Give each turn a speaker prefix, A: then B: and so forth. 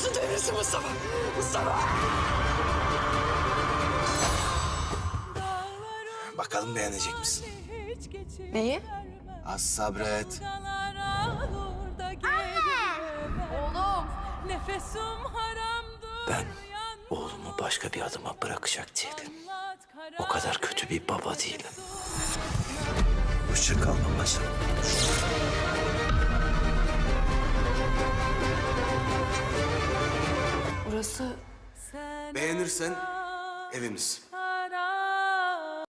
A: Hayatın devresi Mustafa. Mustafa!
B: Bakalım beğenecek misin?
C: Neyi?
B: Az sabret.
C: Oğlum.
A: Ben oğlumu başka bir adıma bırakacak değilim. O kadar kötü bir baba değilim. Hoşça kal babacığım.
C: Burası
B: Beğenirsen evimiz.